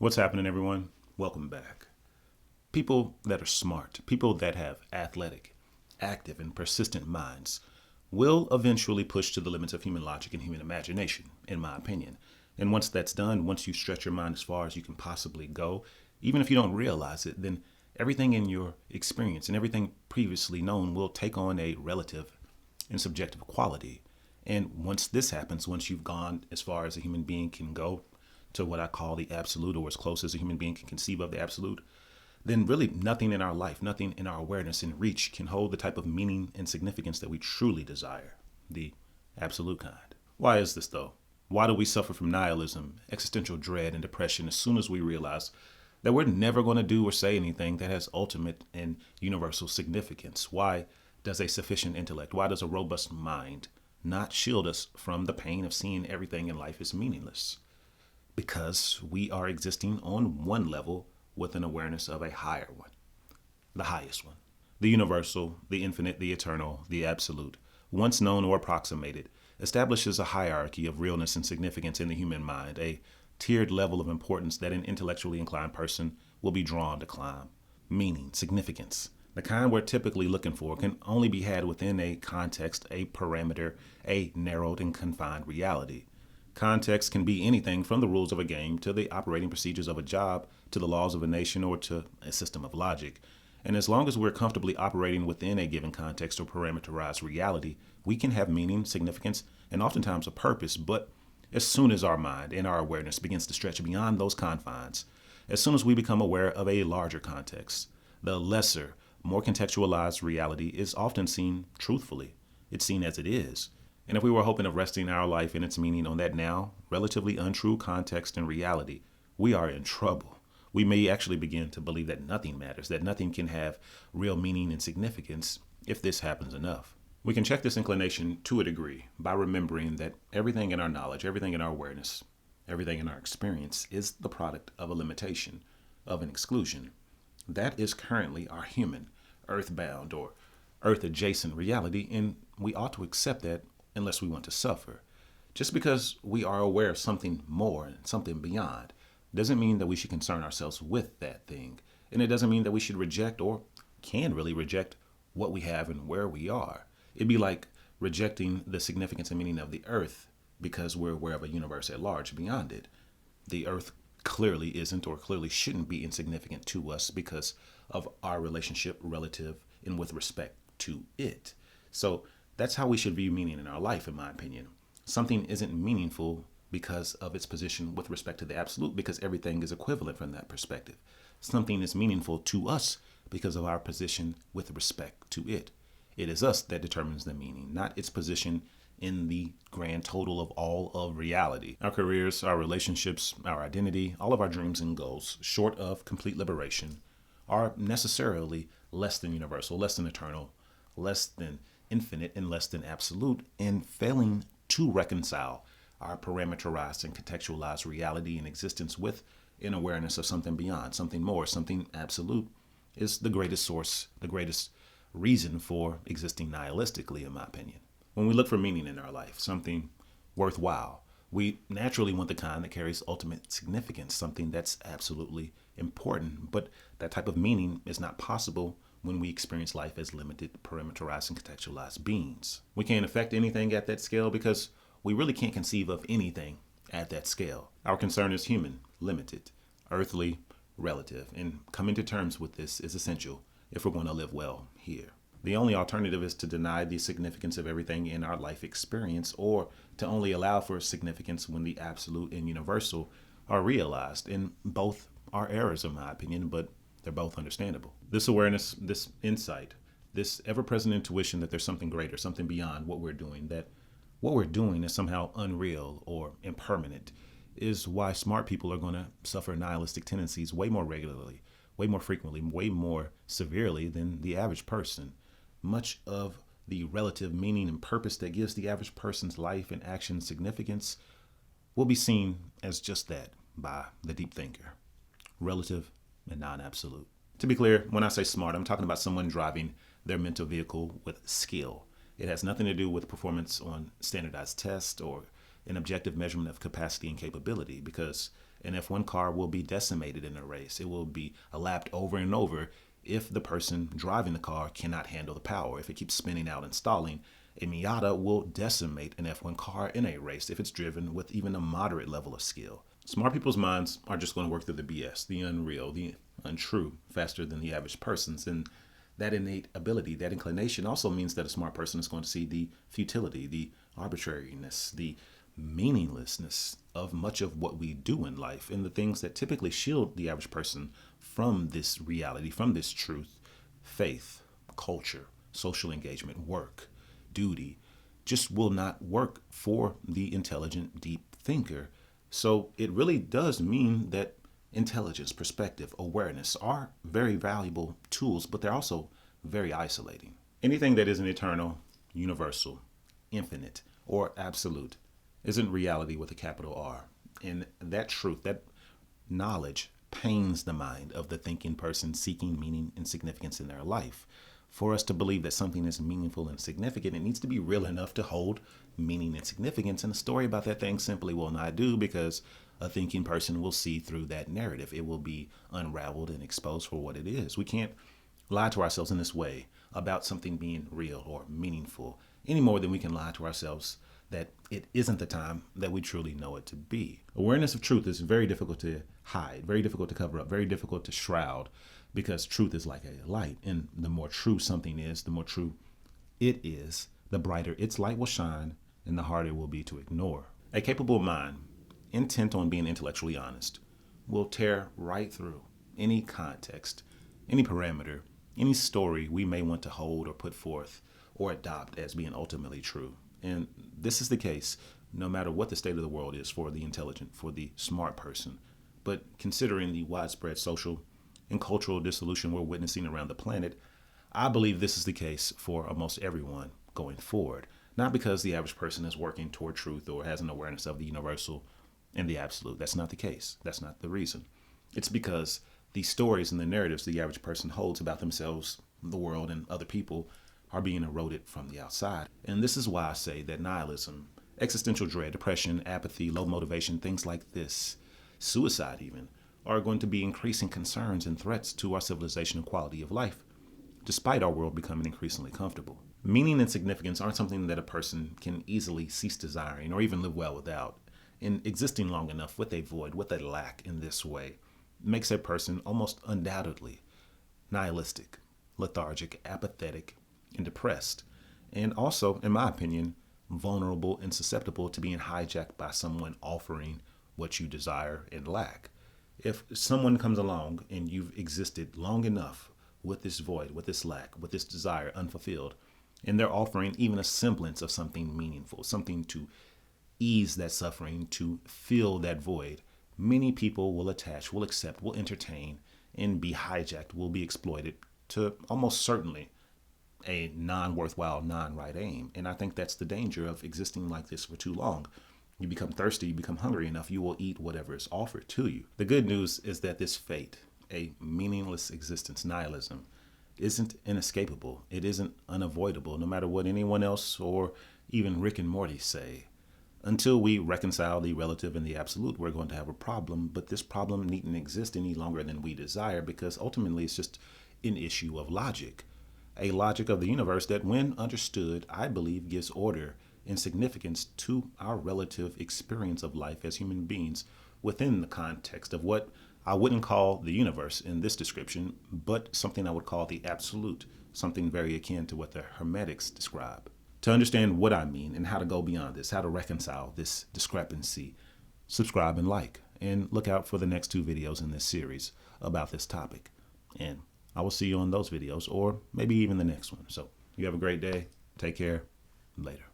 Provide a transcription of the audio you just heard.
What's happening, everyone? Welcome back. People that are smart, people that have athletic, active, and persistent minds will eventually push to the limits of human logic and human imagination, in my opinion. And once that's done, once you stretch your mind as far as you can possibly go, even if you don't realize it, then everything in your experience and everything previously known will take on a relative and subjective quality. And once this happens, once you've gone as far as a human being can go to what I call the absolute, or as close as a human being can conceive of the absolute, then really nothing in our life, nothing in our awareness and reach can hold the type of meaning and significance that we truly desire, the absolute kind. Why is this though? Why do we suffer from nihilism, existential dread, and depression as soon as we realize that we're never going to do or say anything that has ultimate and universal significance? Why does a sufficient intellect, why does a robust mind not shield us from the pain of seeing everything in life as meaningless? Because we are existing on one level with an awareness of a higher one, the highest one, the universal, the infinite, the eternal, the absolute, once known or approximated, establishes a hierarchy of realness and significance in the human mind, a tiered level of importance that an intellectually inclined person will be drawn to climb. Meaning, significance, the kind we're typically looking for, can only be had within a context, a parameter, a narrowed and confined reality. Context can be anything from the rules of a game to the operating procedures of a job to the laws of a nation or to a system of logic. And as long as we're comfortably operating within a given context or parameterized reality, we can have meaning, significance, and oftentimes a purpose. But as soon as our mind and our awareness begins to stretch beyond those confines, as soon as we become aware of a larger context, the lesser, more contextualized reality is often seen truthfully. It's seen as it is. And if we were hoping of resting our life and its meaning on that now relatively untrue context and reality, we are in trouble. We may actually begin to believe that nothing matters, that nothing can have real meaning and significance if this happens enough. We can check this inclination to a degree by remembering that everything in our knowledge, everything in our awareness, everything in our experience is the product of a limitation, of an exclusion. That is currently our human, earthbound, or earth-adjacent reality, and we ought to accept that unless we want to suffer. Just because we are aware of something more and something beyond doesn't mean that we should concern ourselves with that thing. And it doesn't mean that we should reject or can really reject what we have and where we are. It'd be like rejecting the significance and meaning of the earth because we're aware of a universe at large beyond it. The earth clearly isn't or clearly shouldn't be insignificant to us because of our relationship relative and with respect to it. So that's how we should view meaning in our life, in my opinion. Something isn't meaningful because of its position with respect to the absolute, because everything is equivalent from that perspective. Something is meaningful to us because of our position with respect to it. It is us that determines the meaning, not its position in the grand total of all of reality. Our careers, our relationships, our identity, all of our dreams and goals, short of complete liberation, are necessarily less than universal, less than eternal, less than infinite, and less than absolute, and failing to reconcile our parameterized and contextualized reality and existence with an awareness of something beyond, something more, something absolute, is the greatest source, the greatest reason for existing nihilistically, in my opinion. When we look for meaning in our life, something worthwhile, we naturally want the kind that carries ultimate significance, something that's absolutely important. But that type of meaning is not possible when we experience life as limited, parameterized, and contextualized beings. We can't affect anything at that scale because we really can't conceive of anything at that scale. Our concern is human, limited, earthly, relative, and coming to terms with this is essential if we're going to live well here. The only alternative is to deny the significance of everything in our life experience, or to only allow for significance when the absolute and universal are realized. And both are errors, in my opinion, but they're both understandable. This awareness, this insight, this ever-present intuition that there's something greater, something beyond what we're doing, that what we're doing is somehow unreal or impermanent, is why smart people are going to suffer nihilistic tendencies way more regularly, way more frequently, way more severely than the average person. Much of the relative meaning and purpose that gives the average person's life and action significance will be seen as just that by the deep thinker. Relative and non-absolute. To be clear, when I say smart, I'm talking about someone driving their mental vehicle with skill. It has nothing to do with performance on standardized tests or an objective measurement of capacity and capability, because An F1 car will be decimated in a race. It will be lapped over and over if the person driving the car cannot handle the power. If it keeps spinning out and stalling, a Miata will decimate an F1 car in a race if it's driven with even a moderate level of skill. Smart people's minds are just going to work through the BS, the unreal, the untrue, faster than the average person's. And that innate ability, that inclination also means that a smart person is going to see the futility, the arbitrariness, the meaninglessness of much of what we do in life, and the things that typically shield the average person from this reality, from this truth: faith, culture, social engagement, work, duty, just will not work for the intelligent, deep thinker. So it really does mean that intelligence, perspective, awareness are very valuable tools, but they're also very isolating. Anything that isn't eternal, universal, infinite, or absolute isn't reality with a capital R. And that truth, that knowledge, pains the mind of the thinking person seeking meaning and significance in their life. For us to believe that something is meaningful and significant, it needs to be real enough to hold meaning and significance. And a story about that thing simply will not do, because a thinking person will see through that narrative. It will be unraveled and exposed for what it is. We can't lie to ourselves in this way about something being real or meaningful any more than we can lie to ourselves that it isn't the time that we truly know it to be. Awareness of truth is very difficult to hide, very difficult to cover up, very difficult to shroud, because truth is like a light. And the more true something is, the more true it is, the brighter its light will shine and the harder it will be to ignore. A capable mind, intent on being intellectually honest, will tear right through any context, any parameter, any story we may want to hold or put forth or adopt as being ultimately true. And this is the case no matter what the state of the world is for the intelligent, for the smart person. But considering the widespread social and cultural dissolution we're witnessing around the planet, I believe this is the case for almost everyone going forward. Not because the average person is working toward truth or has an awareness of the universal and the absolute. That's not the case. That's not the reason. It's because the stories and the narratives the average person holds about themselves, the world, and other people are being eroded from the outside. And this is why I say that nihilism, existential dread, depression, apathy, low motivation, things like this, suicide even, are going to be increasing concerns and threats to our civilization and quality of life, despite our world becoming increasingly comfortable. Meaning and significance aren't something that a person can easily cease desiring or even live well without. And existing long enough with a void, with a lack in this way, makes a person almost undoubtedly nihilistic, lethargic, apathetic, and depressed. And also, in my opinion, vulnerable and susceptible to being hijacked by someone offering what you desire and lack. If someone comes along and you've existed long enough with this void, with this lack, with this desire unfulfilled, and they're offering even a semblance of something meaningful, something to ease that suffering, to fill that void, many people will attach, will accept, will entertain, and be hijacked, will be exploited to almost certainly a non-worthwhile, non-right aim. And I think that's the danger of existing like this for too long. You become thirsty, you become hungry enough, you will eat whatever is offered to you. The good news is that this fate, a meaningless existence, nihilism, isn't inescapable. It isn't unavoidable, no matter what anyone else or even Rick and Morty say. Until we reconcile the relative and the absolute, we're going to have a problem, but this problem needn't exist any longer than we desire, because ultimately it's just an issue of logic. A logic of the universe that, when understood, I believe gives order and significance to our relative experience of life as human beings within the context of what I wouldn't call the universe in this description, but something I would call the absolute, something very akin to what the Hermetics describe. To understand what I mean and how to go beyond this, how to reconcile this discrepancy, subscribe and like, and look out for the next 2 videos in this series about this topic. And I will see you on those videos, or maybe even the next one. So you have a great day. Take care. Later.